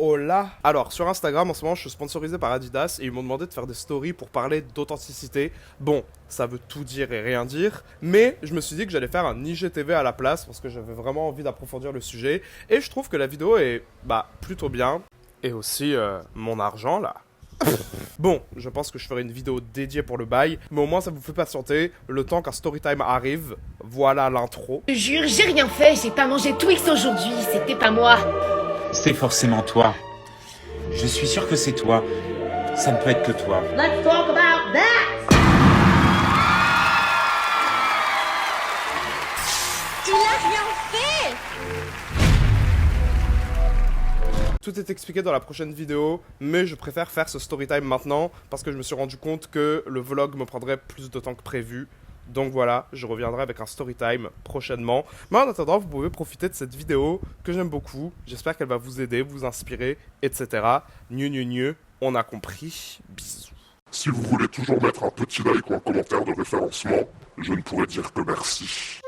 Hola. Alors, sur Instagram, en ce moment, je suis sponsorisé par Adidas et ils m'ont demandé de faire des stories pour parler d'authenticité. Bon, ça veut tout dire et rien dire, mais je me suis dit que j'allais faire un IGTV à la place parce que j'avais vraiment envie d'approfondir le sujet et je trouve que la vidéo est, plutôt bien. Et aussi, mon argent, là. Bon, je pense que je ferai une vidéo dédiée pour le bail, mais au moins ça vous fait patienter le temps qu'un storytime arrive. Voilà l'intro. Je jure, j'ai rien fait, j'ai pas mangé Twix aujourd'hui, c'était pas moi. C'est forcément toi. Je suis sûr que c'est toi. Ça ne peut être que toi. Let's talk about that. Il a rien fait. Tout est expliqué dans la prochaine vidéo, mais je préfère faire ce storytime maintenant parce que je me suis rendu compte que le vlog me prendrait plus de temps que prévu. Donc voilà, je reviendrai avec un storytime prochainement. Mais en attendant, vous pouvez profiter de cette vidéo que j'aime beaucoup. J'espère qu'elle va vous aider, vous inspirer, etc. On a compris. Bisous. Si vous voulez toujours mettre un petit like ou un commentaire de référencement, je ne pourrais dire que merci.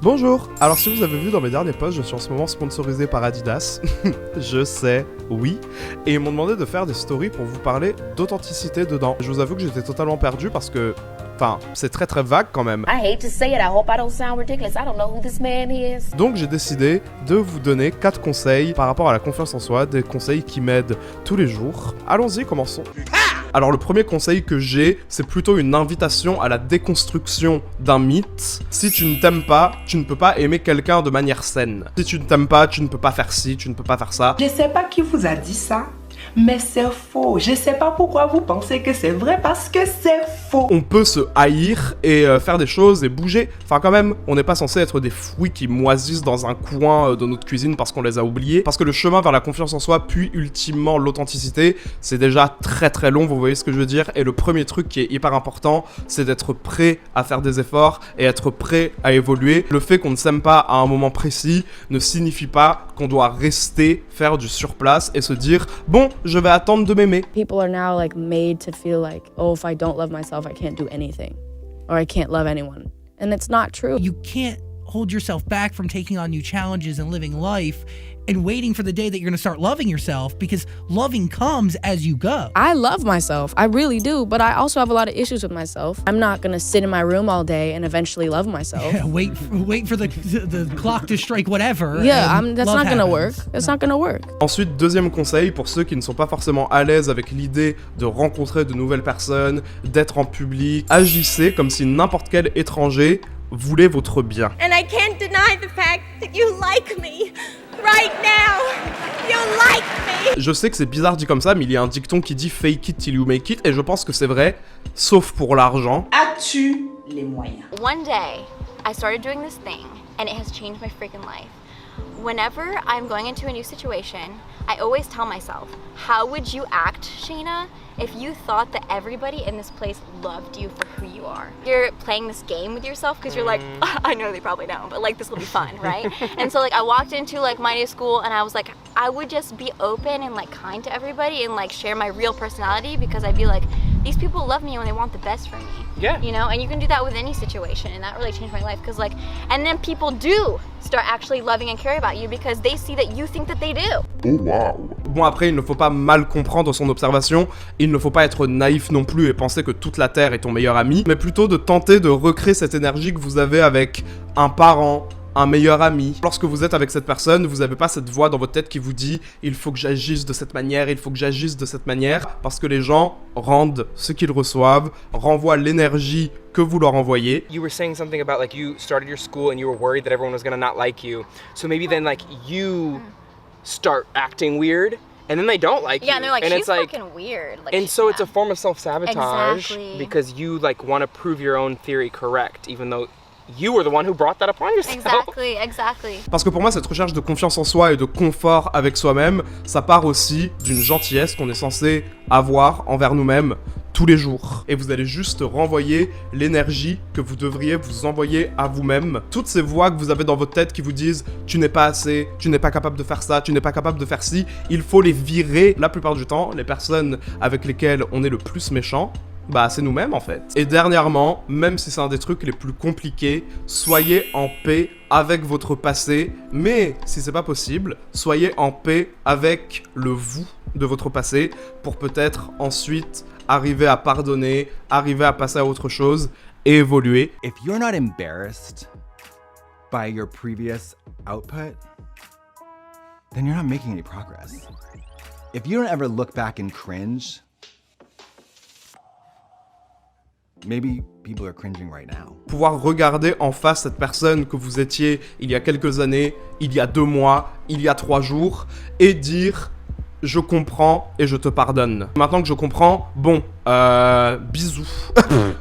Bonjour. Alors si vous avez vu dans mes derniers posts, je suis en ce moment sponsorisé par Adidas. Je sais, oui. Et ils m'ont demandé de faire des stories pour vous parler d'authenticité dedans. Je vous avoue que j'étais totalement perdu parce que... Enfin, c'est très très vague quand même. I hate to say it, I hope I don't sound ridiculous. I don't know who this man is. Donc j'ai décidé de vous donner 4 conseils par rapport à la confiance en soi, des conseils qui m'aident tous les jours. Allons-y, commençons. Alors le premier conseil que j'ai, c'est plutôt une invitation à la déconstruction d'un mythe. Si tu ne t'aimes pas, tu ne peux pas aimer quelqu'un de manière saine. Si tu ne t'aimes pas, tu ne peux pas faire ci, tu ne peux pas faire ça. Je sais pas qui vous a dit ça, mais c'est faux. Je sais pas pourquoi vous pensez que c'est vrai, parce que c'est faux. On peut se haïr et faire des choses et bouger. Enfin quand même, on n'est pas censé être des fruits qui moisissent dans un coin de notre cuisine parce qu'on les a oubliés. Parce que le chemin vers la confiance en soi, puis ultimement l'authenticité, c'est déjà très très long, vous voyez ce que je veux dire. Et le premier truc qui est hyper important, c'est d'être prêt à faire des efforts et être prêt à évoluer. Le fait qu'on ne s'aime pas à un moment précis ne signifie pas qu'on doit rester, faire du surplace et se dire « Bon, je vais attendre de m'aimer ». People are now like made to feel like, oh, if I don't love myself, I can't do anything, or I can't love anyone. And it's not true. You can't hold yourself back from taking on new challenges and living life and waiting for the day that you're going to start loving yourself, because loving comes as you go. I love myself, I really do, but I also have a lot of issues with myself. I'm not gonna sit in my room all day and eventually love myself. Yeah, wait for the clock to strike whatever. Yeah, that's not gonna work. It's not gonna work. Ensuite, deuxième conseil, pour ceux qui ne sont pas forcément à l'aise avec l'idée de rencontrer de nouvelles personnes, d'être en public, agissez comme si n'importe quel étranger voulait votre bien. And I can't deny the fact that you like me. Right now, you like me. Je sais que c'est bizarre dit comme ça, mais il y a un dicton qui dit fake it till you make it, et je pense que c'est vrai, sauf pour l'argent. As-tu les moyens? One day, I started doing this thing, and it has changed my freaking life. Whenever I'm going into a new situation, I always tell myself, how would you act, Shayna, if you thought that everybody in this place loved you for who you are? You're playing this game with yourself because you're like, I know they probably don't, but like this will be fun, right? And so like I walked into like my new school and I was like, I would just be open and like kind to everybody and like share my real personality, because I'd be like, these people love me and they want the best for me. Yeah. You know, and you can do that with any situation, and that really changed my life, because like, and then people do start actually loving and caring about you because they see that you think that they do. Oh wow. Bon, après, il ne faut pas mal comprendre son observation, il ne faut pas être naïf non plus et penser que toute la Terre est ton meilleur ami, mais plutôt de tenter de recréer cette énergie que vous avez avec un parent, un meilleur ami. Lorsque vous êtes avec cette personne, vous n'avez pas cette voix dans votre tête qui vous dit « il faut que j'agisse de cette manière, il faut que j'agisse de cette manière », parce que les gens rendent ce qu'ils reçoivent, renvoient l'énergie que vous leur envoyez. You were saying something about like you started your school and you were worried that everyone was gonna not like you. So maybe then like you start acting weird and then they don't like you. Yeah, and they're like, and she's it's like, fucking weird. Like, and so it's a form of self-sabotage. Exactly. Because you like want to prove your own theory correct, even though you were the one who brought that upon yourself. Exactly. Parce que pour moi, cette recherche de confiance en soi et de confort avec soi-même, ça part aussi d'une gentillesse qu'on est censé avoir envers nous-mêmes tous les jours. Et vous allez juste renvoyer l'énergie que vous devriez vous envoyer à vous-même. Toutes ces voix que vous avez dans votre tête qui vous disent « tu n'es pas assez, tu n'es pas capable de faire ça, tu n'es pas capable de faire ci », il faut les virer. La plupart du temps, les personnes avec lesquelles on est le plus méchant, Bah c'est nous-mêmes en fait. Et dernièrement, même si c'est un des trucs les plus compliqués, soyez en paix avec votre passé, mais si c'est pas possible, soyez en paix avec le vous de votre passé pour peut-être ensuite arriver à pardonner, arriver à passer à autre chose et évoluer. If you're not embarrassed by your previous output, then you're not making any progress. If you don't ever look back and cringe, maybe people are cringing right now. Pouvoir regarder en face cette personne que vous étiez il y a quelques années, il y a 2 mois, il y a 3 jours, et dire « Je comprends et je te pardonne ». Maintenant que je comprends, bon, bisous.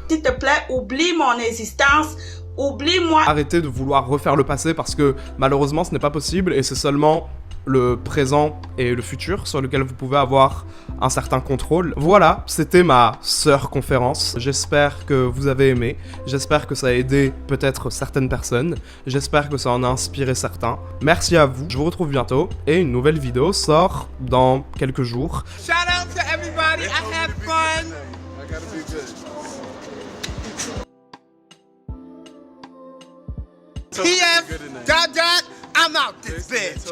S'il te plaît, oublie mon existence, oublie-moi. Arrêtez de vouloir refaire le passé parce que malheureusement ce n'est pas possible et c'est seulement le présent et le futur sur lequel vous pouvez avoir un certain contrôle. Voilà, c'était ma sœur conférence. J'espère que vous avez aimé. J'espère que ça a aidé peut-être certaines personnes. J'espère que ça en a inspiré certains. Merci à vous. Je vous retrouve bientôt et une nouvelle vidéo sort dans quelques jours. Shout out to everybody. I had fun. I gotta be good. TF, ... I'm out this bitch.